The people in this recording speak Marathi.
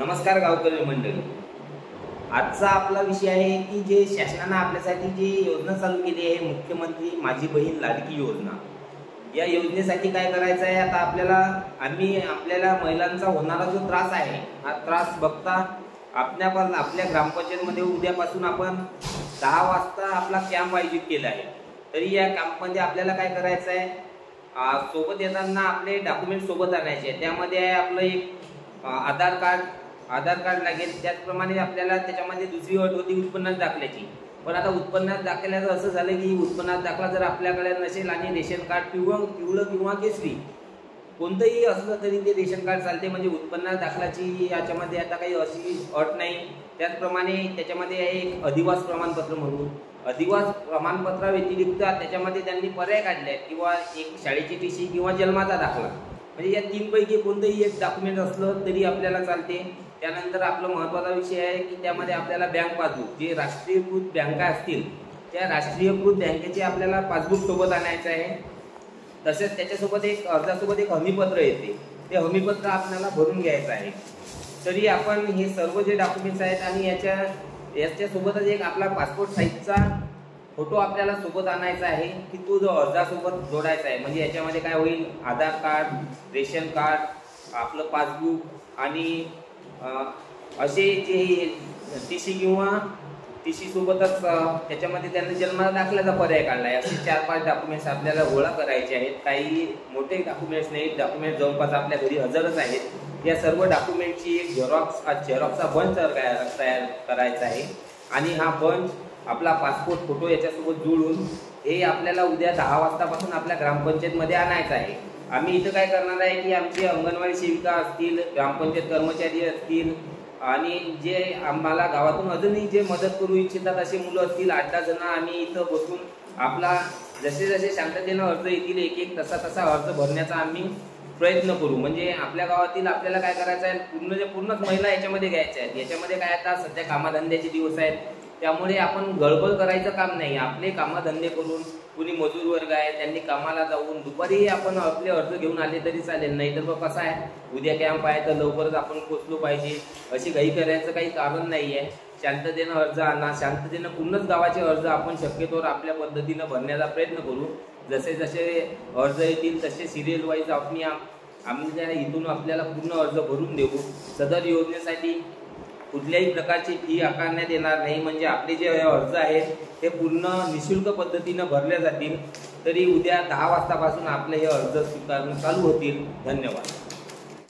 नमस्कार गावकरी मंडळी। आजचा आपला विषय आहे की जे शासनाने आपल्यासाठी जी योजना चालू केली आहे, मुख्यमंत्री माझी बहीण लाडकी योजना। या योजनेसाठी काय करायचं आहे, आता आपल्याला महिलांचा होणारा जो त्रास आहे, हा त्रास बघता आपल्या ग्रामपंचायतमध्ये उद्यापासून आपण 10 वाजता आपला कॅम्प आयोजित केला आहे। तरी या कॅम्पमध्ये आपल्याला काय करायचं आहे, सोबत येताना आपले डॉक्युमेंट सोबत आणायचे। त्यामध्ये आपलं एक आधार कार्ड लागेल। त्याचप्रमाणे आपल्याला त्याच्यामध्ये दुसरी अट होती उत्पन्नात दाखल्याची। पण आता उत्पन्नात दाखल्याचं असं झालं की उत्पन्नात दाखला जर आपल्याकडे नसेल आणि रेशन कार्ड पिवळं किंवा केसरी कोणतंही असलं तरी ते रेशन कार्ड चालते, म्हणजे उत्पन्नात दाखल्याची याच्यामध्ये आता काही अशी अट नाही। त्याचप्रमाणे त्याच्यामध्ये आहे एक अधिवास प्रमाणपत्र म्हणून। अधिवास प्रमाणपत्रा व्यतिरिक्त त्याच्यामध्ये त्यांनी पर्याय काढले आहेत, किंवा एक शाळेची टीसी किंवा जन्माचा दाखला, म्हणजे या तीनपैकी कोणतंही एक डॉक्युमेंट असलं तरी आपल्याला चालते। त्यानंतर आपला महत्त्वाचा विषय आहे की त्यामध्ये आपल्याला बँक पासबुक, जे राष्ट्रीयकृत बँका असतील त्या राष्ट्रीयकृत बँकेचे आपल्याला पासबुक सोबत आणायचं आहे। तसेच त्याच्यासोबत अर्जासोबत एक हमीपत्र येते, ते हमीपत्र आपल्याला भरून घ्यायचं आहे। तरी आपण हे सर्व जे डॉक्युमेंट्स आहेत आणि याच्यासोबतच एक आपला पासपोर्ट साईजचा फोटो आपल्याला सोबत आणायचा आहे, की तो जो अर्जासोबत जोडायचा आहे। म्हणजे याच्यामध्ये काय होईल, आधार कार्ड, रेशन कार्ड, आपलं पासबुक आणि असे जे टीसी सोबतच त्याच्यामध्ये त्यांनी जन्माला दाखल्याचा पर्याय काढला आहे। असे 4-5 डॉक्युमेंट्स आपल्याला गोळा करायचे आहेत। काही मोठे डॉक्युमेंट्स नाहीत, डॉक्युमेंट जवळपास आपल्या घरी हजरच आहेत। या सर्व डॉक्युमेंटची एक झेरॉक्सचा बंच तयार करायचा आहे, आणि हा बंच आपला पासपोर्ट फोटो याच्यासोबत जोडून हे आपल्याला उद्या 10 वाजतापासून आपल्या ग्रामपंचायतमध्ये आणायचं आहे। आम्ही इथं काय करणार आहे की आमची अंगणवाडी सेविका असतील, ग्रामपंचायत कर्मचारी असतील, आणि जे आम्हाला गावातून अजूनही जे मदत करू इच्छितात असे मुलं असतील, 8-10 जण आम्ही इथं बसून आपला जसे शांततेनं अर्ज येतील एक तसा अर्ज भरण्याचा आम्ही प्रयत्न करू। म्हणजे आपल्या गावातील आपल्याला काय करायचं आहे, पूर्णच महिला याच्यामध्ये घ्यायच्या आहेत। याच्यामध्ये काय आता सध्या कामाधंद्याचे दिवस आहेत, त्यामुळे आपण गडबड करायचं काम नाही। आपले कामधंदे करून, कुणी मजूर वर्ग आहे त्यांनी कामाला जाऊन दुपारी आपण आपले अर्ज घेऊन आले तरी चालेल। नाही तर मग कसं आहे, उद्या कॅम्प आहे तर लवकरच आपण पोचलो पाहिजे, अशी घाई करायचं काही कारण नाही आहे। शांततेनं अर्ज आणा, शांततेनं पूर्णच गावाचे अर्ज आपण शक्यतोवर आपल्या पद्धतीनं भरण्याचा प्रयत्न करू। जसे अर्ज येतील तसे सिरियल वाईज आम्ही इथून आपल्याला पूर्ण अर्ज भरून देऊ। सदर योजनेसाठी कुठल्याही प्रकारची फी आकारण्यात येणार नाही, म्हणजे आपले जे अर्ज आहेत ते पूर्ण निशुल्क पद्धतीनं भरले जातील। तरी उद्या 10 वाजतापासून आपले हे अर्ज स्वीकारणं चालू होतील। धन्यवाद।